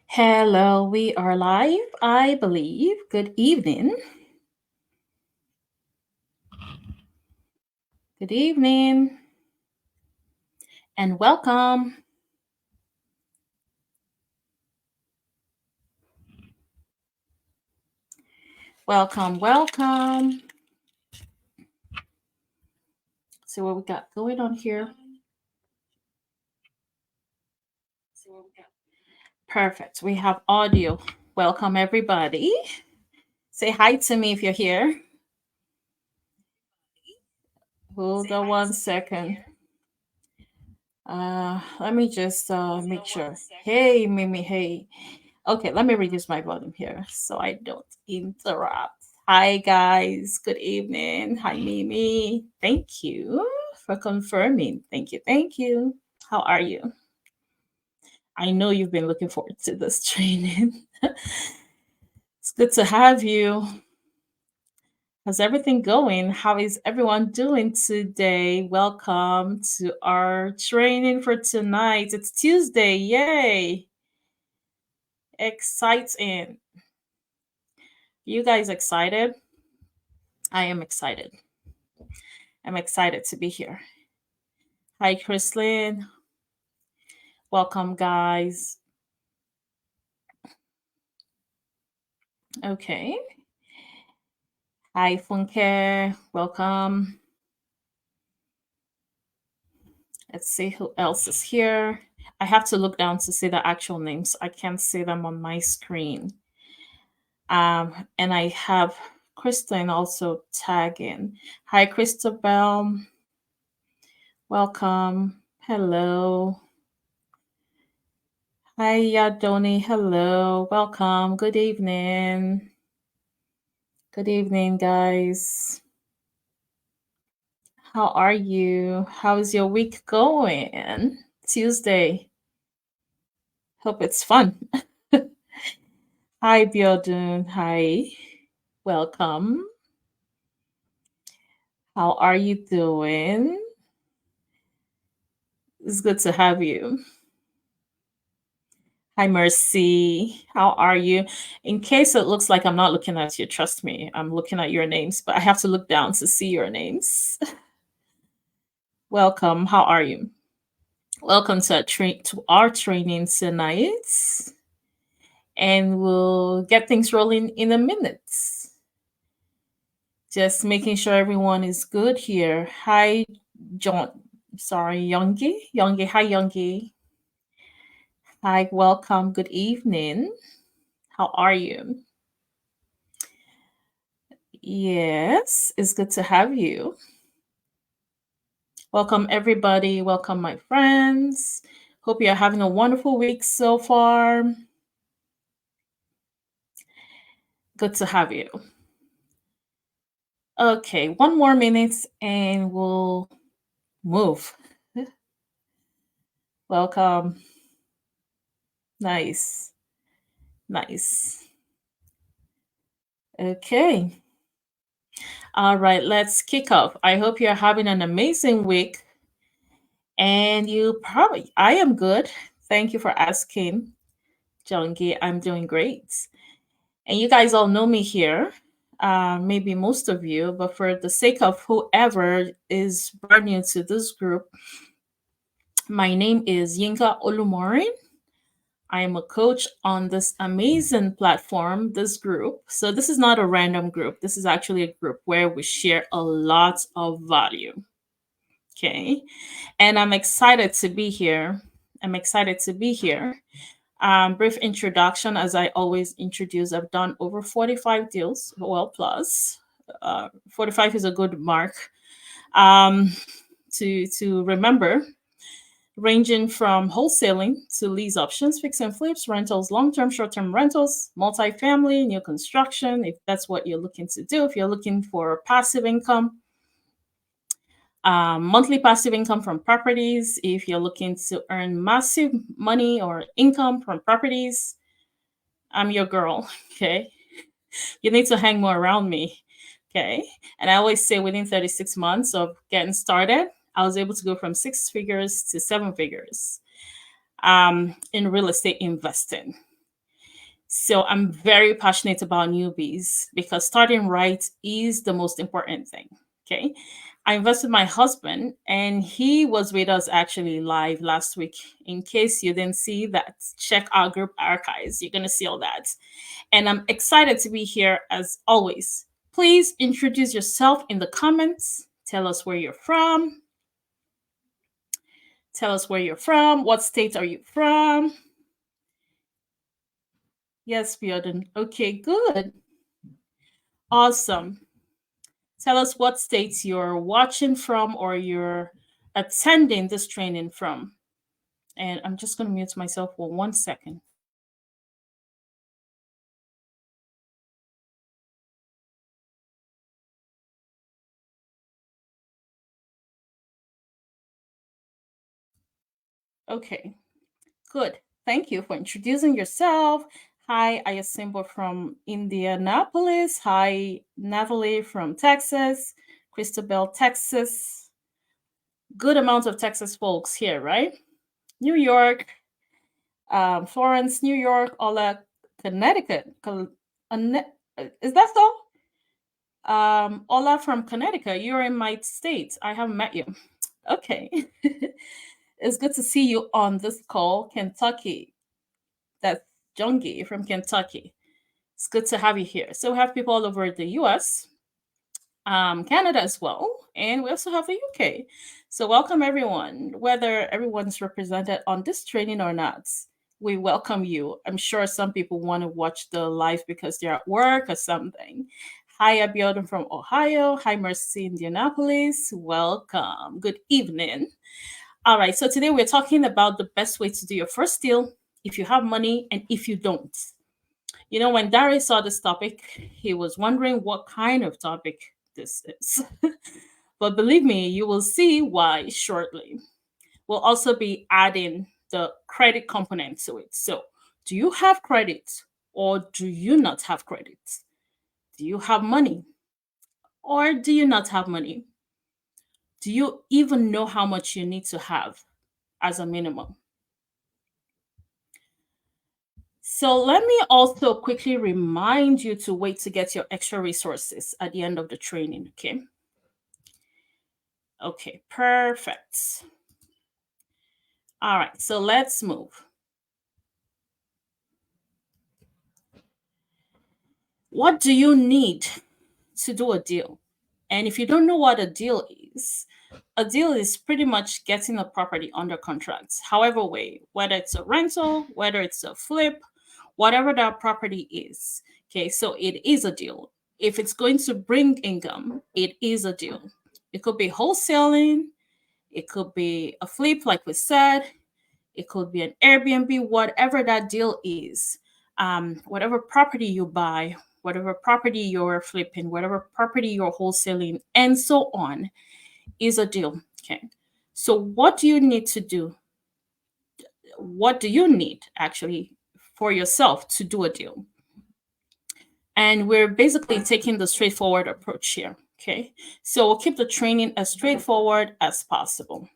Hello, we are live, I believe. Good evening. Good evening and welcome. Welcome, welcome. See what we got going on here. Perfect. We have audio. Welcome, everybody. Say hi to me if you're here. Hold on one second. Let me just make sure. Hey, Mimi. Hey. Okay, let me reduce my volume here so I don't interrupt. Hi, guys. Good evening. Hi, Mimi. Thank you for confirming. Thank you. Thank you. How are you? I know you've been looking forward to this training. It's good to have you. How's everything going? How is everyone doing today? Welcome to our training for tonight. It's Tuesday. Yay! Exciting. You guys excited? I am excited. I'm excited to be here. Hi, Chrislyn. Welcome, guys. Okay. Hi, Funke. Welcome. Let's see who else is here. I have to look down to see the actual names. I can't see them on my screen. And I have Kristen also tagging. Hi, Christabel. Welcome. Hello. Hi, Yadoni. Hello. Welcome. Good evening. Good evening, guys. How are you? How's your week going? Tuesday. Hope it's fun. Hi, Biodun. Hi. Welcome. How are you doing? It's good to have you. Hi, Mercy. How are you? In case it looks like I'm not looking at you, trust me, I'm looking at your names, but I have to look down to see your names. Welcome. How are you? Welcome to our training tonight, and we'll get things rolling in a minute. Just making sure everyone is good here. Hi, John. Sorry, Youngie. Youngie. Hi, Youngie. Hi, welcome. Good evening. How are you? Yes, it's good to have you. Welcome, everybody. Welcome, my friends. Hope you're having a wonderful week so far. Good to have you. Okay, one more minute and we'll move. Welcome. Nice. Nice. Okay. All right, let's kick off. I hope you're having an amazing week. And I am good. Thank you for asking, Jongi. I'm doing great. And you guys all know me here, maybe most of you, but for the sake of whoever is brand new to this group, my name is Yinka Olumorin. I am a coach on this amazing platform, this group. So, this is not a random group. This is actually a group where we share a lot of value. Okay. And I'm excited to be here. I'm excited to be here. Brief introduction, as I always introduce, I've done over 45 deals, well, plus. 45 is a good mark um, to remember, ranging from wholesaling to lease options, fix and flips, rentals, long-term, short-term rentals, multifamily, new construction, if that's what you're looking to do. If you're looking for passive income, monthly passive income from properties, if you're looking to earn massive money or income from properties, I'm your girl. Okay. You need to hang more around me. Okay. And I always say within 36 months of getting started, I was able to go from 6 figures to 7 figures in real estate investing. So I'm very passionate about newbies because starting right is the most important thing. Okay. I invested my husband and he was with us actually live last week. In case you didn't see that, check our group archives. You're going to see all that. And I'm excited to be here as always. Please introduce yourself in the comments. Tell us where you're from. Tell us where you're from. What state are you from? Yes, Bjorn. Okay, good. Awesome. Tell us what states you're watching from or you're attending this training from. And I'm just going to mute myself for 1 second. Okay, good. Thank you for introducing yourself. Hi, Ayasimbo from Indianapolis. Hi, Natalie from Texas. Christabel, Texas. Good amount of Texas folks here, right? New York, Florence, New York, Ola, Connecticut. Is that so? Ola from Connecticut. You're in my state. I haven't met you. Okay. It's good to see you on this call, Kentucky. That's Jungi from Kentucky. It's good to have you here. So we have people all over the US, Canada as well, and we also have the UK. So welcome everyone, whether everyone's represented on this training or not. We welcome you. I'm sure some people want to watch the live because they're at work or something. Hi, Abiodun from Ohio. Hi, Mercy, Indianapolis. Welcome. Good evening. All right, so today we're talking about the best way to do your first deal if you have money and if you don't. You know, when Dari saw this topic, he was wondering what kind of topic this is. But believe me, you will see why shortly. We'll also be adding the credit component to it. So, do you have credit or do you not have credit? Do you have money or do you not have money? Do you even know how much you need to have as a minimum? So let me also quickly remind you to wait to get your extra resources at the end of the training, okay? Okay, perfect. All right, so let's move. What do you need to do a deal? And if you don't know what a deal is pretty much getting a property under contract, however way, whether it's a rental, whether it's a flip, whatever that property is. Okay, so it is a deal. If it's going to bring income, it is a deal. It could be wholesaling, it could be a flip, like we said, it could be an Airbnb, whatever that deal is. Whatever property you buy, whatever property you're flipping, whatever property you're wholesaling, and so on, is a deal. Okay. So, what do you need to do? What do you need actually for yourself to do a deal? And we're basically taking the straightforward approach here. Okay. So, we'll keep the training as straightforward as possible.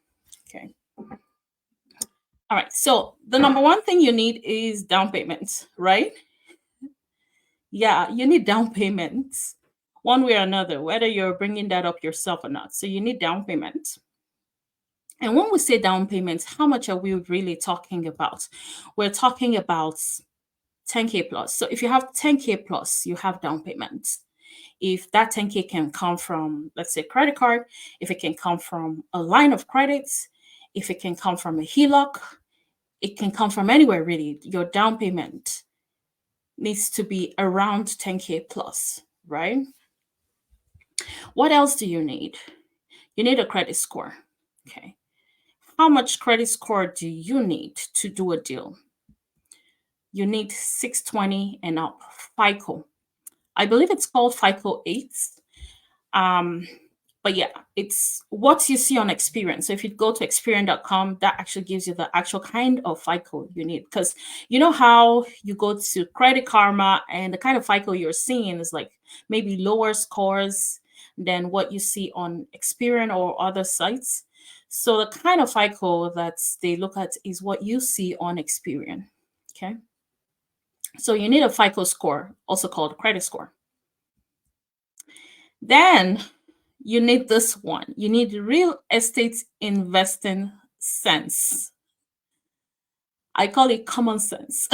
Okay. All right. So, the number one thing you need is down payments, right? Yeah, you need down payments one way or another, whether you're bringing that up yourself or not. So, you need down payments. And when we say down payments, how much are we really talking about? We're talking about 10K plus. So if you have 10K plus, you have down payments. If that 10K can come from, let's say, credit card, if it can come from a line of credits, if it can come from a HELOC, it can come from anywhere really. Your down payment needs to be around 10K plus, right? What else do you need? You need a credit score. Okay. How much credit score do you need to do a deal? You need 620 and up, FICO. I believe it's called FICO 8. Um, but yeah, it's what you see on Experian. So if you go to Experian.com, that actually gives you the actual kind of FICO you need. Because you know how you go to Credit Karma and the kind of FICO you're seeing is like maybe lower scores than what you see on Experian or other sites. So the kind of FICO that they look at is what you see on Experian. Okay. So you need a FICO score, also called credit score. Then you need this one. You need real estate investing sense. I call it common sense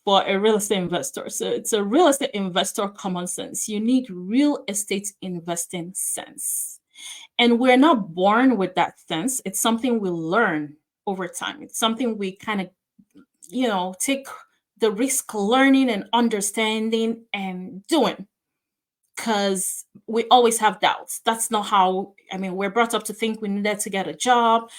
for a real estate investor. So it's a real estate investor common sense. You need real estate investing sense. And we're not born with that sense. It's something we learn over time. It's something we kind of, take the risk learning and understanding and doing, because we always have doubts. That's not how, we're brought up to think we needed to get a job,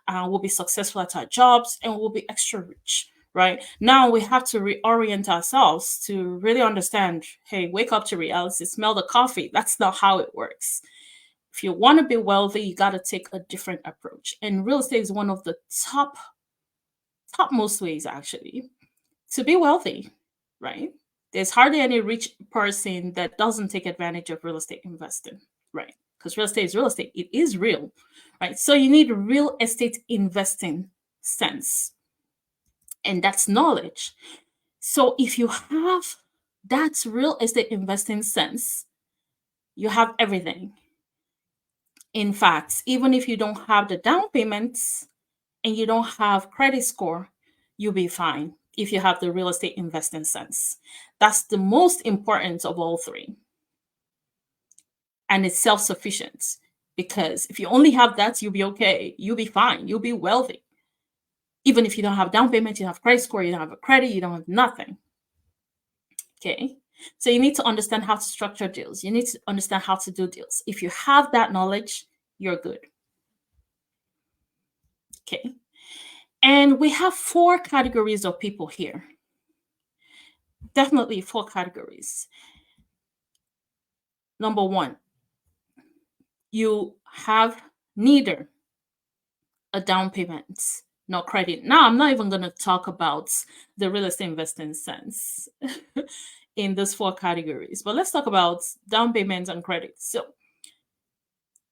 we'll be successful at our jobs, and we'll be extra rich, right? Now we have to reorient ourselves to really understand, hey, wake up to reality, smell the coffee. That's not how it works. If you want to be wealthy, you got to take a different approach. And real estate is one of the topmost ways, actually, to be wealthy, right? There's hardly any rich person that doesn't take advantage of real estate investing, right? Because real estate is real estate, it is real, right? So you need real estate investing sense, and that's knowledge. So if you have that real estate investing sense, you have everything. In fact, even if you don't have the down payments and you don't have credit score, you'll be fine if you have the real estate investing sense. That's the most important of all three. And it's self sufficient, because if you only have that, you'll be okay. You'll be fine. You'll be wealthy. Even if you don't have down payment, you don't have credit score, you don't have a credit, you don't have nothing. Okay. So you need to understand how to structure deals. You need to understand how to do deals. If you have that knowledge, you're good. Okay. And we have 4 categories of people here. Definitely 4 categories. Number 1, you have neither a down payment nor credit. Now, I'm not even going to talk about the real estate investing sense in these 4 categories, but let's talk about down payments and credit. So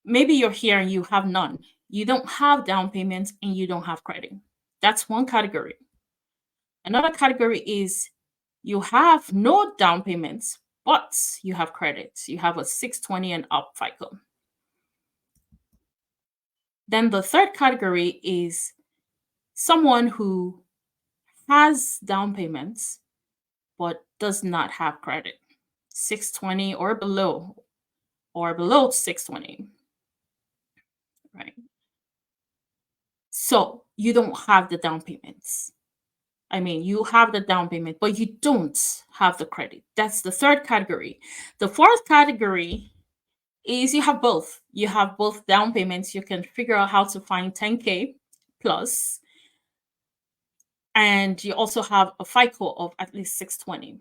maybe you're here and you have none. You don't have down payments and you don't have credit. That's one category. Another category is you have no down payments, but you have credit. You have a 620 and up FICO. Then the third category is someone who has down payments but does not have credit. 620 or below 620. Right? So you don't have the down payments. You have the down payment, but you don't have the credit. That's the third category. The fourth category is you have both. You have both down payments. You can figure out how to find 10K plus, and you also have a FICO of at least 620.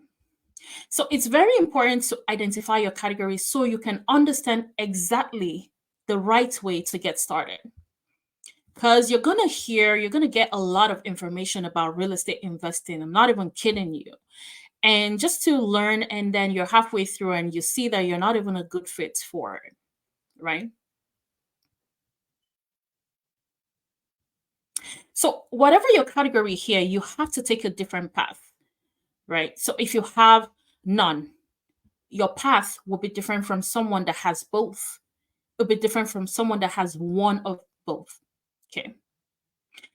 So it's very important to identify your categories so you can understand exactly the right way to get started. Because you're going to get a lot of information about real estate investing. I'm not even kidding you. And just to learn, and then you're halfway through and you see that you're not even a good fit for it, right? So, whatever your category here, you have to take a different path, right? So, if you have none, your path will be different from someone that has both. It'll be different from someone that has one of both. Okay.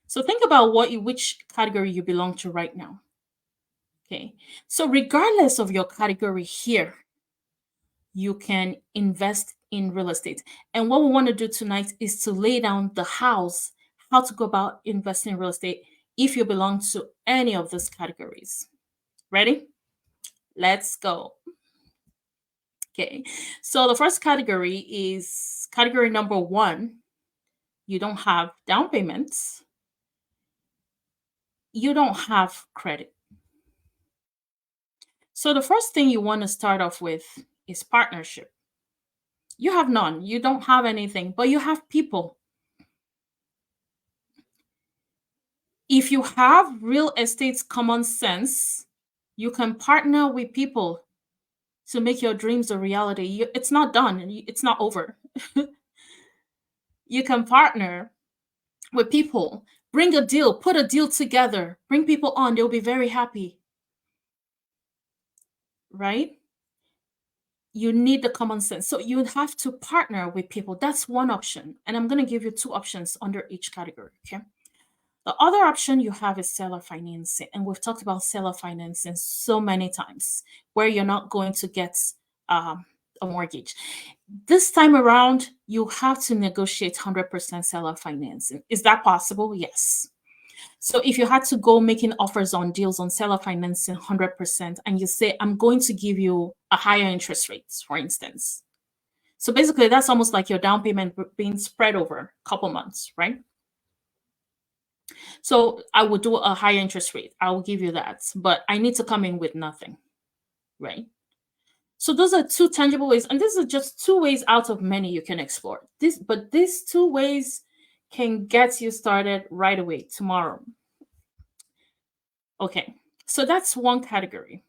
So think about which category you belong to right now. Okay. So regardless of your category here, you can invest in real estate. And what we want to do tonight is to lay down the how to go about investing in real estate if you belong to any of these categories. Ready? Let's go. Okay. So the first category is category number 1. You don't have down payments. You don't have credit. So the first thing you want to start off with is partnership. You have none. You don't have anything, but you have people. If you have real estate common sense, you can partner with people to make your dreams a reality. It's not done. It's not over. You can partner with people, bring a deal, put a deal together, bring people on. They'll be very happy. right? You need the common sense. So you have to partner with people. That's one option. And I'm going to give you two options under each category. Okay. The other option you have is seller financing. And we've talked about seller financing so many times, where you're not going to get um, a mortgage. This time around, you have to negotiate 100% seller financing. Is that possible? Yes. So if you had to go making offers on deals on seller financing 100%, and you say, I'm going to give you a higher interest rate, for instance. So basically, that's almost like your down payment being spread over a couple months, right? So I would do a higher interest rate. I will give you that, but I need to come in with nothing, right? So those are two tangible ways, and this is just two ways out of many you can explore. But these two ways can get you started right away tomorrow. Okay, so that's one category.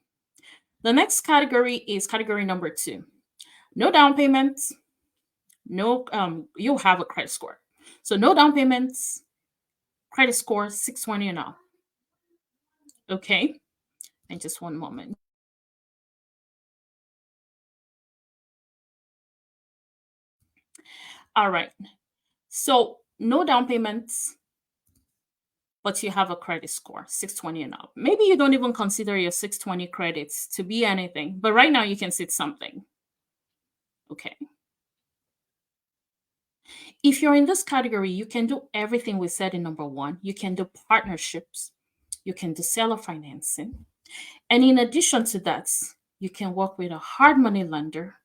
The next category is category number two. No down payments, no you'll have a credit score. So no down payments, credit score 620 and up. Okay. And just one moment. All right. So no down payments, but you have a credit score 620 and up. Maybe you don't even consider your 620 credits to be anything, but right now you can sit something. Okay. If you're in this category, you can do everything we said in number one. You can do partnerships, you can do seller financing. And in addition to that, you can work with a hard money lender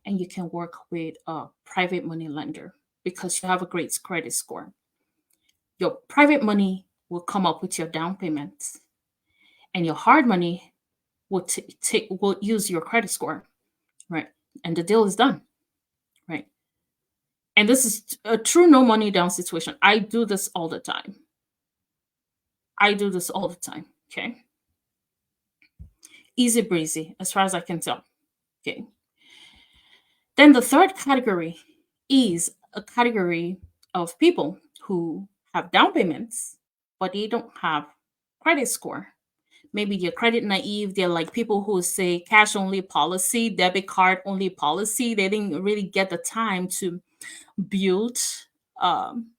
and you can work with a private money lender because you have a great credit score. Your private money will come up with your down payments, and your hard money will use your credit score, right? And the deal is done, right? And this is a true no money down situation. I do this all the time. I do this all the time. Okay. Easy breezy, as far as I can tell. Okay. Then the third category is a category of people who have down payments, but they don't have credit score. Maybe they're credit naive. They're like people who say cash only policy, debit card only policy. They didn't really get the time to build um,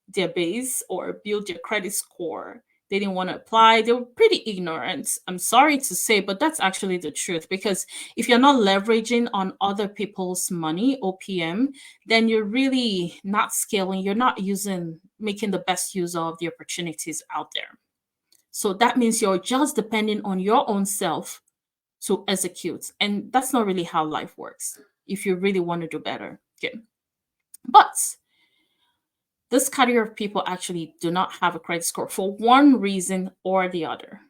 their base or build their credit score. They didn't want to apply. They were pretty ignorant. I'm sorry to say, but that's actually the truth. Because if you're not leveraging on other people's money, OPM, then you're really not scaling. You're not making the best use of the opportunities out there. So that means you're just depending on your own self to execute. And that's not really how life works if you really want to do better. Okay. But this category of people actually do not have a credit score for one reason or the other.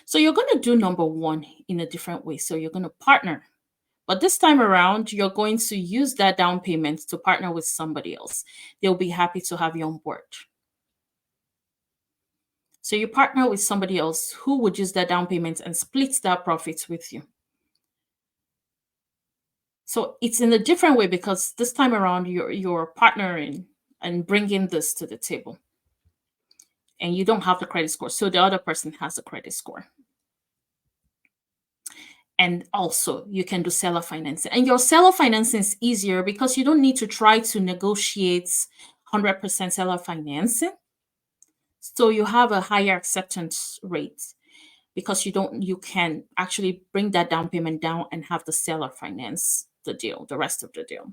So you're going to do number one in a different way. So you're going to partner. But this time around, you're going to use that down payment to partner with somebody else. They'll be happy to have you on board. So you partner with somebody else who would use that down payment and split that profits with you. So it's in a different way because this time around you're partnering and bringing this to the table. And you don't have the credit score. So the other person has a credit score. And also, you can do seller financing. And your seller financing is easier because you don't need to try to negotiate 100% seller financing. So you have a higher acceptance rate because you can actually bring that down payment down and have the seller finance the deal, the rest of the deal.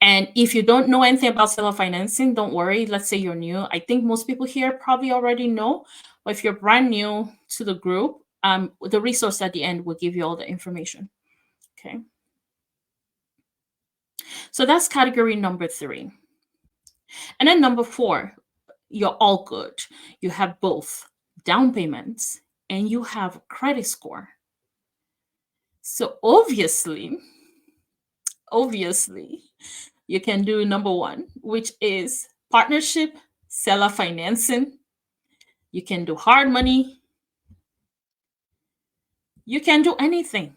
And if you don't know anything about seller financing, don't worry. Let's say you're new. I think most people here probably already know. But if you're brand new to the group, the resource at the end will give you all the information. Okay. So that's category number three. And then number four, you're all good. You have both down payments and you have credit score. So obviously, you can do number one, which is partnership, seller financing. You can do hard money. You can do anything.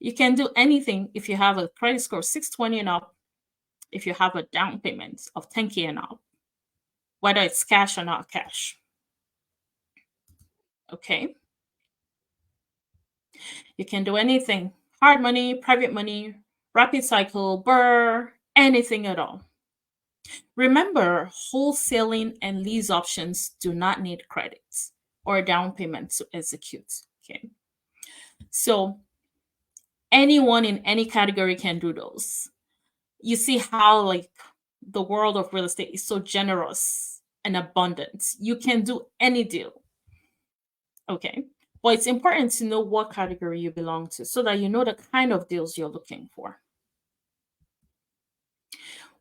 You can do anything if you have a credit score of 620 and up, if you have a down payment of 10K and up, whether it's cash or not cash. Okay. You can do anything: hard money, private money, rapid cycle, burr, anything at all. Remember, wholesaling and lease options do not need credits or down payment to execute. Okay. So anyone in any category can do those. You see how like the world of real estate is so generous and abundant. You can do any deal. Okay. But it's important to know what category you belong to so that you know the kind of deals you're looking for.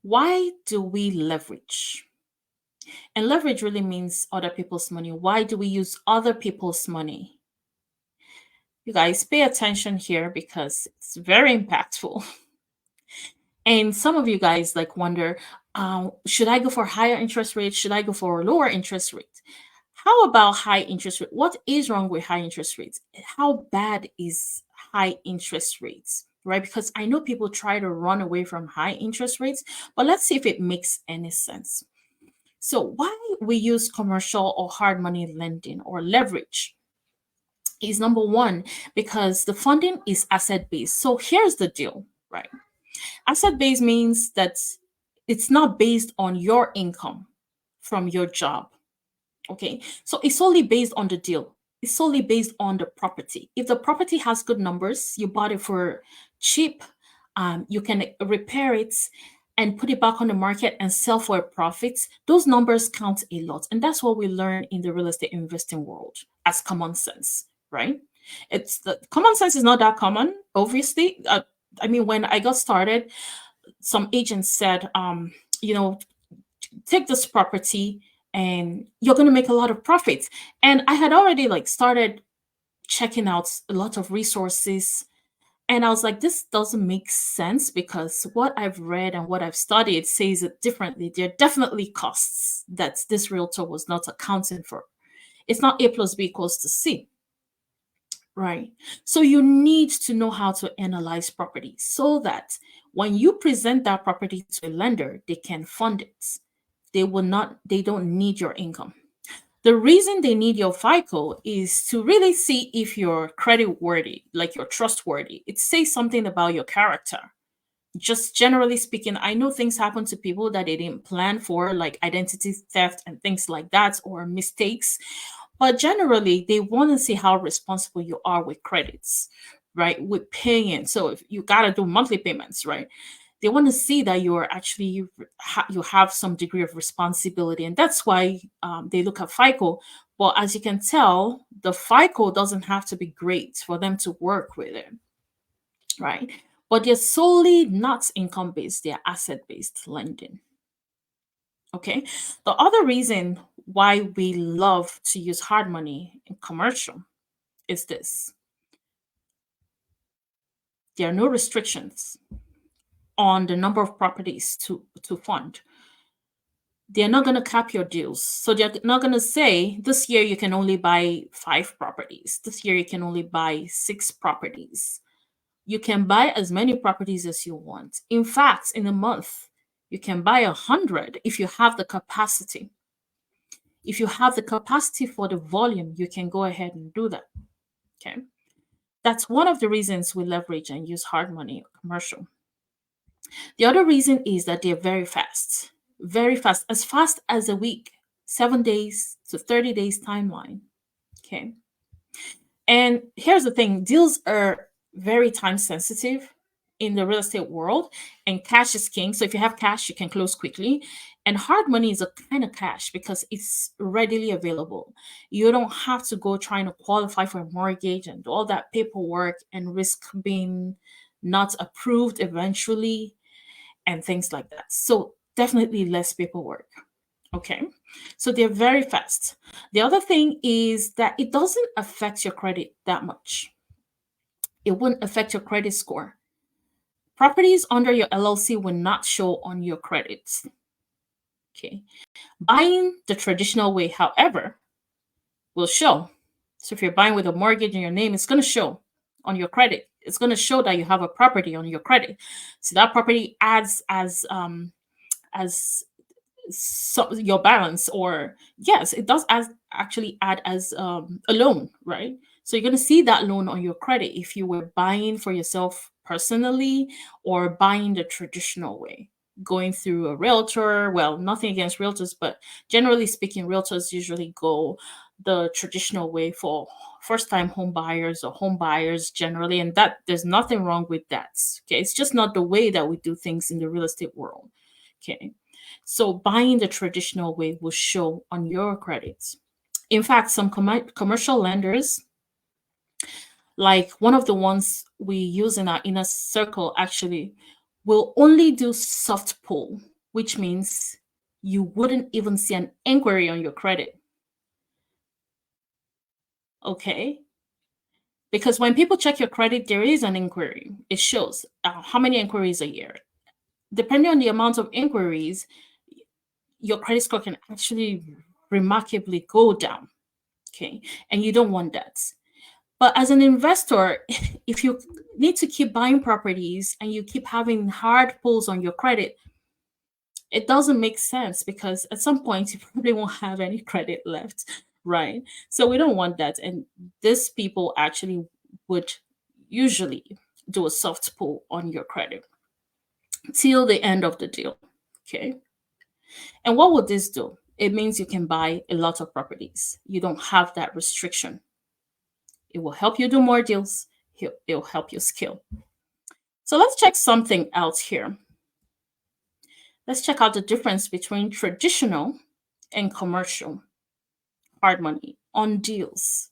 Why do we leverage? And leverage really means other people's money. Why do we use other people's money? You guys pay attention here because it's very impactful. And some of you guys like wonder, should I go for higher interest rates? Should I go for lower interest rates? How about high interest rate? What is wrong with high interest rates? How bad is high interest rates? Right? Because I know people try to run away from high interest rates, but let's see if it makes any sense. So, why we use commercial or hard money lending or leverage is number one, because the funding is asset based. So, here's the deal, right? Asset based means that it's not based on your income from your job. Okay. So it's solely based on the deal. It's solely based on the property. If the property has good numbers, you bought it for cheap, you can repair it and put it back on the market and sell for a profit. Those numbers count a lot. And that's what we learn in the real estate investing world as common sense, right? It's the common sense is not that common, obviously. I mean, when I got started, some agents said, you know, take this property and you're going to make a lot of profits. And I had already like started checking out a lot of resources, and I was like, this doesn't make sense because what I've read and what I've studied says it differently. There are definitely costs that this realtor was not accounting for. It's not A plus B equals to C. Right. So you need to know how to analyze property so that when you present that property to a lender, they can fund it. They don't need your income. The reason they need your FICO is to really see if you're credit worthy, like you're trustworthy. It says something about your character. Just generally speaking, I know things happen to people that they didn't plan for, like identity theft and things like that, or mistakes. But generally, they want to see how responsible you are with credits, right? With paying. So if you got to do monthly payments, right? They want to see that you're actually you have some degree of responsibility, and that's why they look at FICO. But as you can tell, the FICO doesn't have to be great for them to work with it, right? But they're solely not income based; they're asset based lending. Okay. The other reason why we love to use hard money in commercial is this: there are no restrictions on the number of properties to fund. They're not going to cap your deals. So they're not going to say this year you can only buy 5 properties. This year you can only buy 6 properties. You can buy as many properties as you want. In fact, in a month, you can buy 100 if you have the capacity. If you have the capacity for the volume, you can go ahead and do that. Okay. That's one of the reasons we leverage and use hard money commercial. The other reason is that they're very fast as a week, 7 days to 30 days timeline. Okay. And here's the thing: deals are very time sensitive in the real estate world, and cash is king. So if you have cash, you can close quickly. And hard money is a kind of cash because it's readily available. You don't have to go trying to qualify for a mortgage and do all that paperwork and risk being not approved eventually and things like that. So definitely less paperwork. Okay. So they're very fast. The other thing is that it doesn't affect your credit that much. It wouldn't affect your credit score. Properties under your LLC will not show on your credits. Okay. Buying the traditional way, however, will show. So if you're buying with a mortgage in your name, it's going to show on your credit. It's going to show that you have a property on your credit. So that property adds as so your balance, or yes, it does as actually add as a loan, right? So you're going to see that loan on your credit if you were buying for yourself personally or buying the traditional way, going through a realtor. Well, nothing against realtors, but generally speaking, realtors usually go the traditional way for first time home buyers or home buyers generally. And that there's nothing wrong with that. Okay. It's just not the way that we do things in the real estate world. Okay. So buying the traditional way will show on your credits. In fact, some commercial lenders, like one of the ones we use in our inner circle, actually will only do soft pull, which means you wouldn't even see an inquiry on your credit. Okay. Because when people check your credit, there is an inquiry. It shows how many inquiries a year. Depending on the amount of inquiries, your credit score can actually remarkably go down. Okay. And you don't want that. But as an investor, if you need to keep buying properties and you keep having hard pulls on your credit, it doesn't make sense because at some point you probably won't have any credit left, right? So we don't want that. And these people actually would usually do a soft pull on your credit till the end of the deal. Okay. And what would this do? It means you can buy a lot of properties. You don't have that restriction. It will help you do more deals. It'll help you scale. So let's check something else here. Let's check out the difference between traditional and commercial hard money on deals.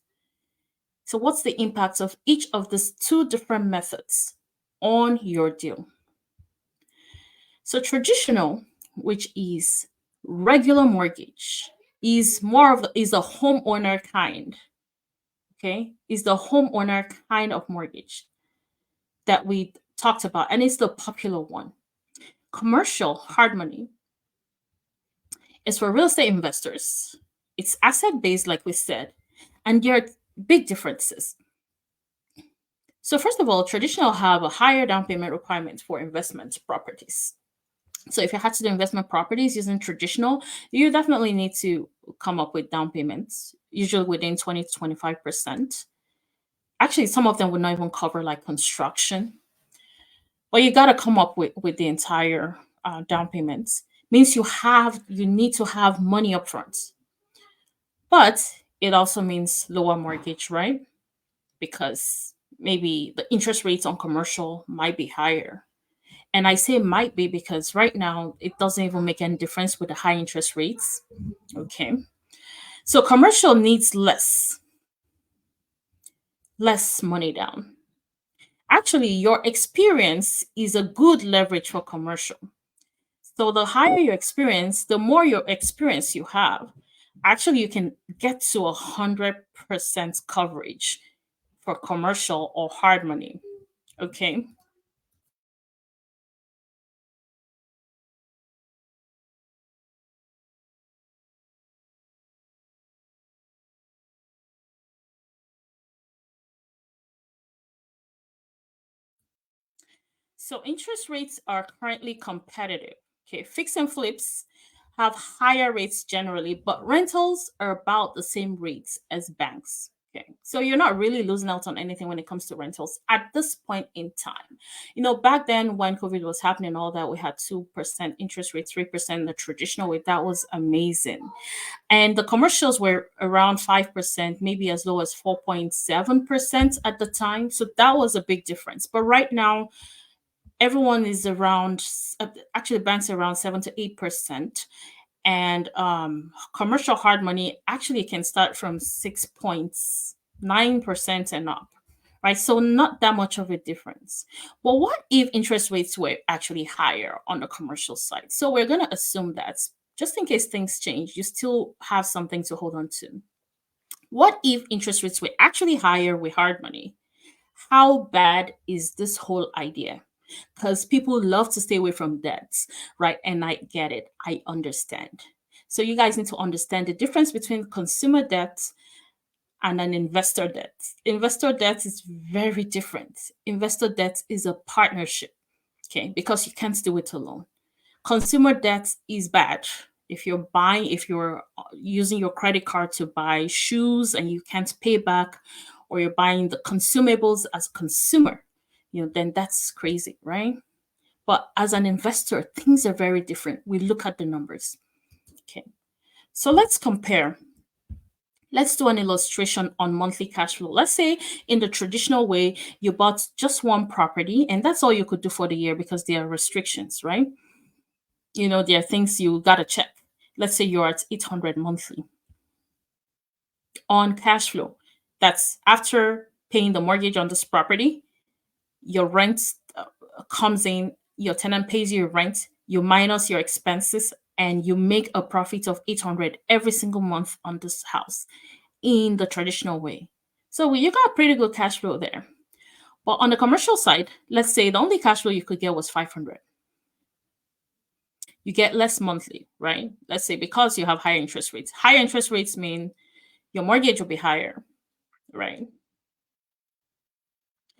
So what's the impact of each of these two different methods on your deal? So traditional, which is regular mortgage, is more of is a homeowner kind. Okay, is the homeowner kind of mortgage that we talked about, and it's the popular one. Commercial hard money is for real estate investors. It's asset based, like we said, and there are big differences. So, first of all, traditional have a higher down payment requirement for investment properties. So, if you had to do investment properties using traditional, you definitely need to come up with down payments, usually within 20 to 25%. Actually, some of them would not even cover like construction. But you got to come up with the entire down payments. Means you need to have money up front. But it also means lower mortgage, right? Because maybe the interest rates on commercial might be higher. And I say might be because right now it doesn't even make any difference with the high interest rates. Okay. So commercial needs less money down. Actually, your experience is a good leverage for commercial. So the higher your experience, the more your experience you have. Actually, you can get to 100% coverage for commercial or hard money. Okay. So interest rates are currently competitive. Okay. Fix and flips have higher rates generally, but rentals are about the same rates as banks. Okay. So you're not really losing out on anything when it comes to rentals at this point in time. Back then when COVID was happening, all that, we had 2% interest rate, 3% the traditional way. That was amazing. And the commercials were around 5%, maybe as low as 4.7% at the time. So that was a big difference. But right now, everyone is around, actually, banks are around 7 to 8%. And commercial hard money actually can start from 6.9% and up. Right. So not that much of a difference. But what if interest rates were actually higher on the commercial side? So we're going to assume that just in case things change, you still have something to hold on to. What if interest rates were actually higher with hard money? How bad is this whole idea? Because people love to stay away from debts, right? And I get it, I understand. So you guys need to understand the difference between consumer debt and an investor debt. Investor debt is very different. Investor debt is a partnership, okay, because you can't do it alone. Consumer debt is bad. If you're using your credit card to buy shoes and you can't pay back, or you're buying the consumables as a consumer, then that's crazy, right? But as an investor, things are very different. We look at the numbers. Okay. So let's compare. Let's do an illustration on monthly cash flow. Let's say in the traditional way, you bought just one property and that's all you could do for the year because there are restrictions, right? There are things you got to check. Let's say you're at 800 monthly on cash flow. That's after paying the mortgage on this property, your rent comes in, your tenant pays you your rent, you minus your expenses, and you make a profit of 800 every single month on this house in the traditional way. So you got pretty good cash flow there. But on the commercial side, let's say the only cash flow you could get was 500. You get less monthly, right? Let's say because you have higher interest rates. Higher interest rates mean your mortgage will be higher, right?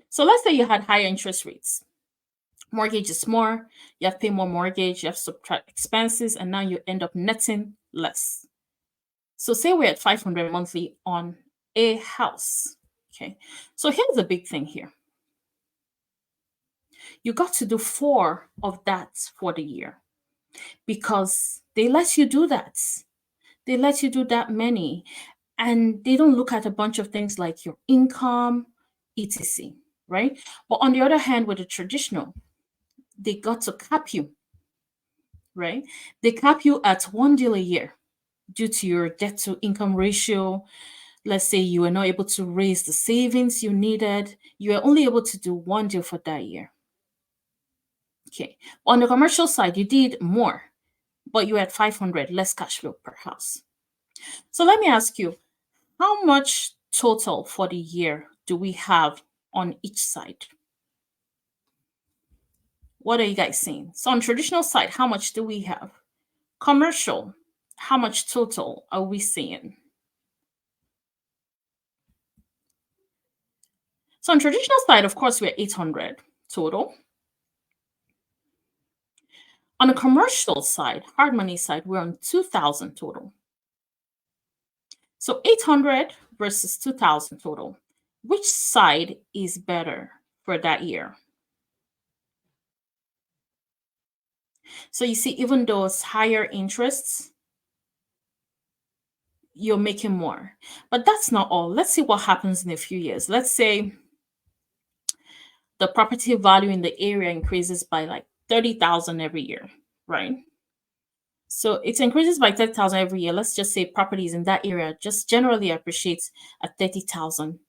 So let's say you had higher interest rates. Mortgage is more, you have to pay more mortgage, you have to subtract expenses, and now you end up netting less. So say we're at 500 monthly on a house. Okay. So here's the big thing here. You got to do 4 of that for the year because they let you do that. They let you do that many. And they don't look at a bunch of things like your income, etc. Right? But on the other hand, with the traditional, they got to cap you, right? They cap you at 1 deal a year due to your debt to income ratio. Let's say you were not able to raise the savings you needed. You were only able to do 1 deal for that year. Okay. On the commercial side, you did more, but you had 500 less cash flow per house. So let me ask you, how much total for the year do we have on each side? What are you guys seeing? So on traditional side, how much do we have? Commercial, how much total are we seeing? So on traditional side, of course, we're 800 total. On the commercial side, hard money side, we're on 2,000 total. So 800 versus 2,000 total. Which side is better for that year? So you see, even those higher interests, you're making more. But that's not all. Let's see what happens in a few years. Let's say the property value in the area increases by like 30,000 every year, right? So it increases by 30,000 every year. Let's just say properties in that area just generally appreciates at 30,000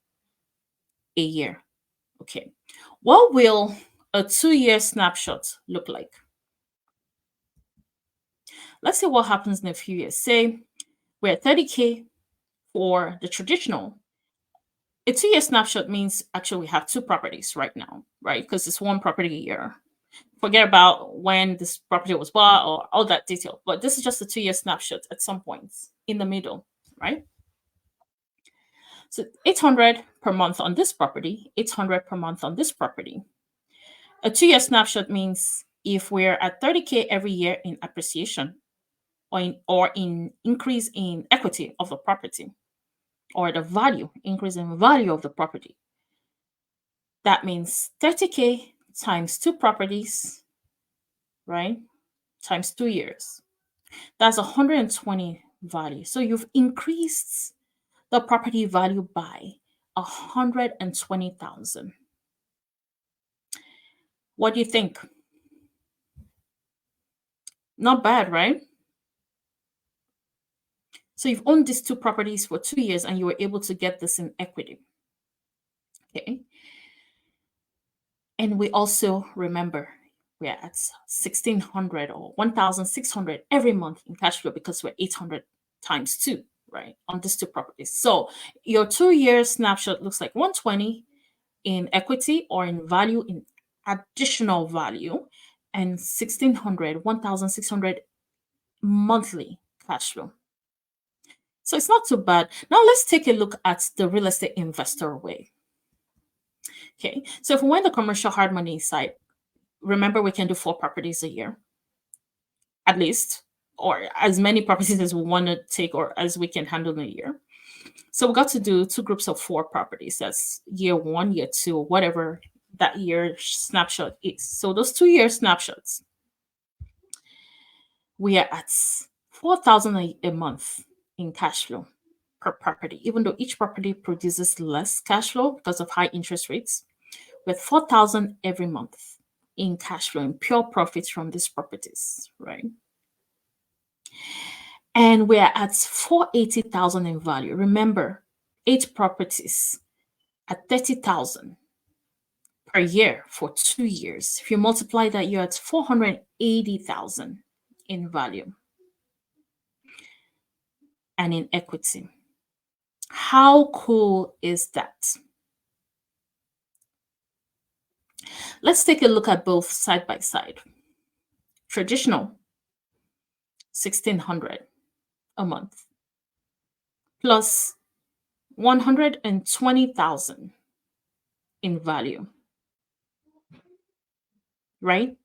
a year. Okay. What will a 2-year snapshot look like? Let's see what happens in a few years. Say we're at 30K for the traditional. A 2-year snapshot means actually we have 2 properties right now, right? Because it's 1 property a year. Forget about when this property was bought or all that detail. But this is just a 2-year snapshot at some points in the middle, right? So 800 per month on this property, 800 per month on this property. A 2-year snapshot means if we're at 30K every year in appreciation or in increase in equity of the property or the value, increase in value of the property, that means 30K times 2 properties, right? Times 2 years. That's 120 value. So you've increased the property value by 120,000. What do you think? Not bad, right? So you've owned these 2 properties for 2 years and you were able to get this in equity. Okay. And we also remember we're at 1,600 or 1,600 every month in cash flow because we're 800 times 2, right, on these 2 properties. So your 2-year snapshot looks like 120 in equity or in value, in additional value, and 1,600, 1,600 monthly cash flow. So it's not too bad. Now let's take a look at the real estate investor way. Okay, so if we went the commercial hard money side, remember we can do 4 properties a year, at least, or as many properties as we want to take or as we can handle in a year. So we got to do two groups of four properties. That's year one, year two, whatever that year snapshot is. So those 2 year snapshots, we are at 4,000 a month in cash flow per property, even though each property produces less cash flow because of high interest rates, with 4,000 every month in cash flow, in pure profits from these properties, right? And we're at 480,000 in value. Remember, 8 properties at 30,000 per year for 2 years. If you multiply that, you're at 480,000 in value and in equity. How cool is that? Let's take a look at both side by side. Traditional, 1,600 a month, plus 120,000 in value, right?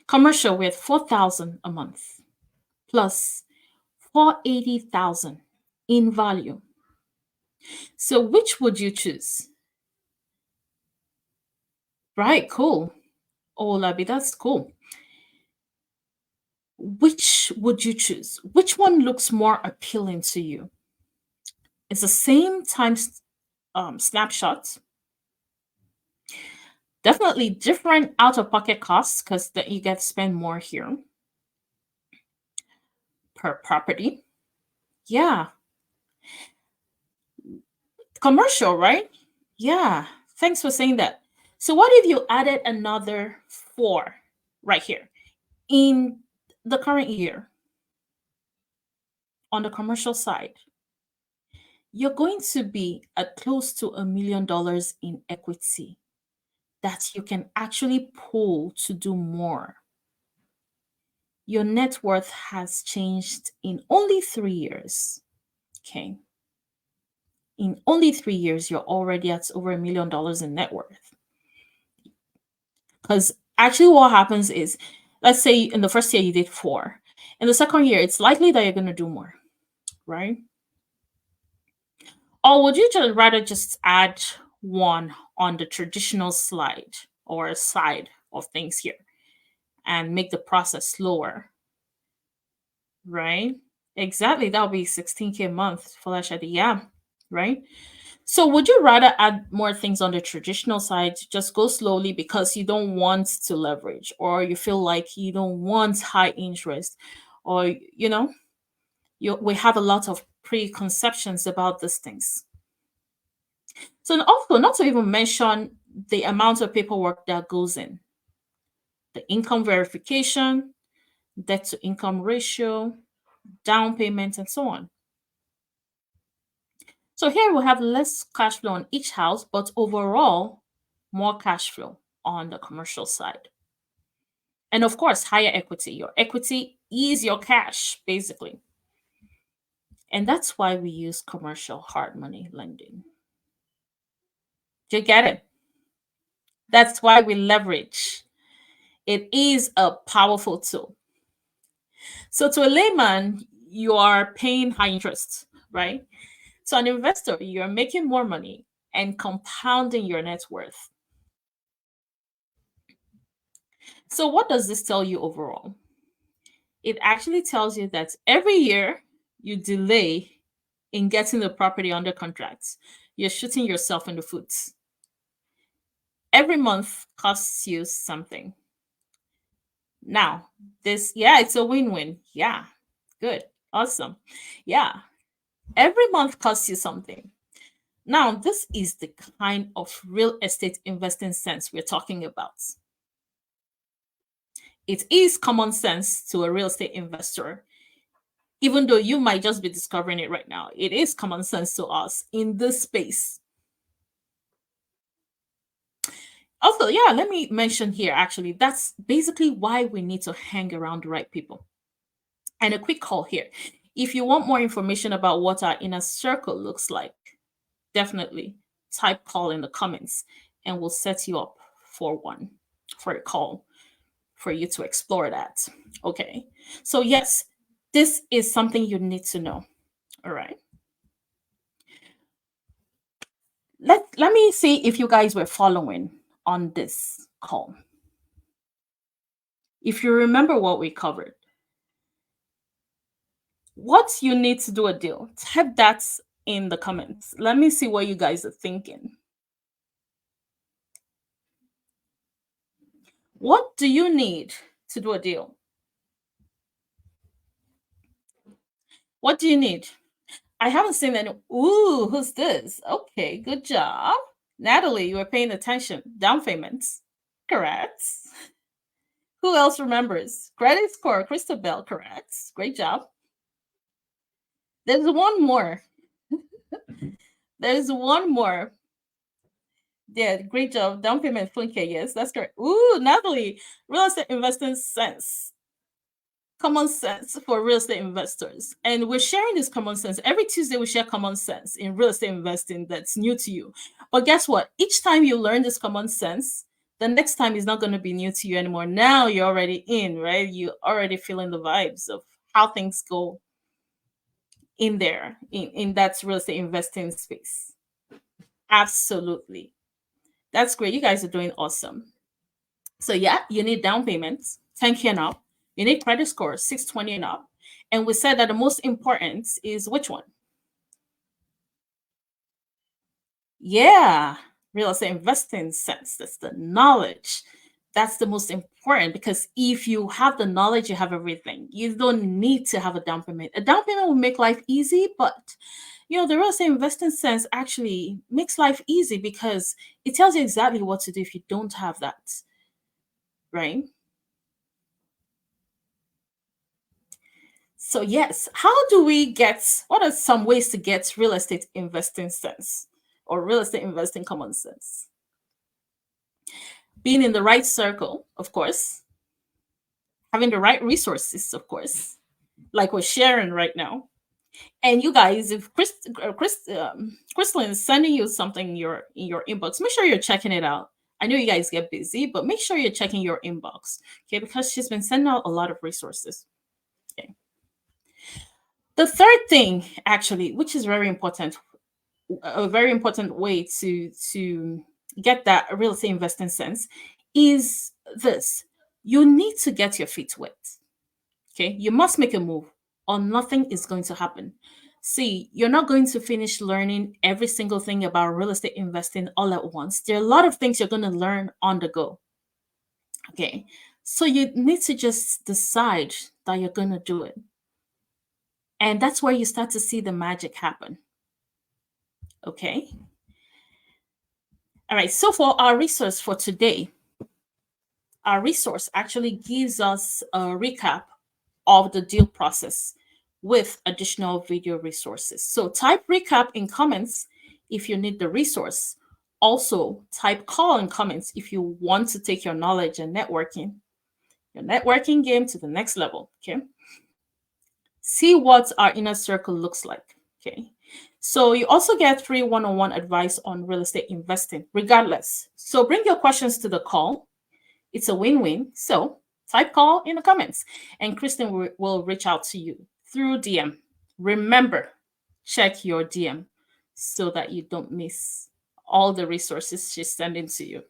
Commercial, with 4,000 a month, plus 480,000 in value. So which would you choose? Right, cool. Oh, Labi, that's cool. Which would you choose? Which one looks more appealing to you? It's the same time snapshot. Definitely different out-of-pocket costs because you get to spend more here per property. Yeah. Commercial, right? Yeah. Thanks for saying that. So what if you added another 4 right here in the current year on the commercial side? You're going to be at close to $1 million in equity that you can actually pull to do more. Your net worth has changed in only 3 years. Okay. In only 3 years, you're already at over $1 million in net worth. Because actually, what happens is, let's say in the first year you did 4. In the second year, it's likely that you're going to do more, right? Or would you rather just add 1 on the traditional slide or side of things here and make the process slower, right? Exactly. That would be 16K a month for that Shadi. Yeah, right? So would you rather add more things on the traditional side, just go slowly because you don't want to leverage, or you feel like you don't want high interest, or we have a lot of preconceptions about these things. So also, not to even mention the amount of paperwork that goes in, the income verification, debt to income ratio, down payment, and so on. So here we have less cash flow on each house, but overall, more cash flow on the commercial side. And of course, higher equity. Your equity is your cash, basically. And that's why we use commercial hard money lending. Do you get it? That's why we leverage. It is a powerful tool. So to a layman, you are paying high interest, right? To an investor, you're making more money and compounding your net worth. So what does this tell you overall? It actually tells you that every year you delay in getting the property under contract, you're shooting yourself in the foot. Every month costs you something. Now, it's a win-win. Yeah, good, awesome. Yeah, every month costs you something. Now, this is the kind of real estate investing sense we're talking about. It is common sense to a real estate investor, even though you might just be discovering it right now. It is common sense to us in this space. Also, yeah, let me mention here actually, that's basically why we need to hang around the right people. And a quick call here. If you want more information about what our inner circle looks like, definitely type call in the comments and we'll set you up for a call for you to explore that. Okay. So, yes, this is something you need to know. All right. Let me see if you guys were following on this call. If you remember what we covered, what you need to do a deal, type that in the comments. Let me see what you guys are thinking. What do you need to do a deal? What do you need? I haven't seen any. Ooh, who's this? Okay, good job. Natalie, you were paying attention. Down payments. Correct. Who else remembers? Credit score, Christabel, correct. Great job. There's one more. There's one more. Yeah, great job. Down payment, Funke. Yes, that's correct. Ooh, Natalie, real estate investing sense. Common sense for real estate investors. And we're sharing this common sense. Every Tuesday, we share common sense in real estate investing that's new to you. But guess what? Each time you learn this common sense, the next time is not going to be new to you anymore. Now you're already in, right? You're already feeling the vibes of how things go in there, in that real estate investing space. Absolutely. That's great. You guys are doing awesome. So yeah, you need down payments, 10K and up. You need credit score, 620 and up. And we said that the most important is which one? Yeah, real estate investing sense. That's the knowledge. That's the most important because if you have the knowledge, you have everything. You don't need to have a down payment. A down payment will make life easy, but the real estate investing sense actually makes life easy because it tells you exactly what to do if you don't have that, right? So, yes, how do we what are some ways to get real estate investing sense or real estate investing common sense? Being in the right circle, of course, having the right resources, of course, like we're sharing right now. And you guys, if Crystalline is sending you something in your inbox, make sure you're checking it out. I know you guys get busy, but make sure you're checking your inbox, okay? Because she's been sending out a lot of resources. Okay. The third thing, actually, which is very important, a very important way to get that real estate investing sense, is this: you need to get your feet wet. Okay, you must make a move, or nothing is going to happen. See, you're not going to finish learning every single thing about real estate investing all at once. There are a lot of things you're going to learn on the go. Okay, so you need to just decide that you're going to do it. And that's where you start to see the magic happen. Okay. All right. So for our resource for today, our resource actually gives us a recap of the deal process with additional video resources. So type recap in comments if you need the resource. Also, type call in comments if you want to take your knowledge and your networking game to the next level. Okay. See what our inner circle looks like. Okay. So you also get free one-on-one advice on real estate investing, regardless. So bring your questions to the call. It's a win-win. So type call in the comments, and Kristen will reach out to you through DM. Remember, check your DM so that you don't miss all the resources she's sending to you.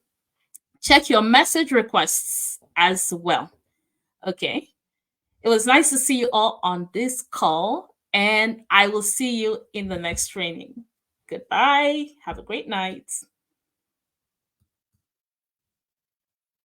Check your message requests as well. Okay. It was nice to see you all on this call, and I will see you in the next training. Goodbye. Have a great night.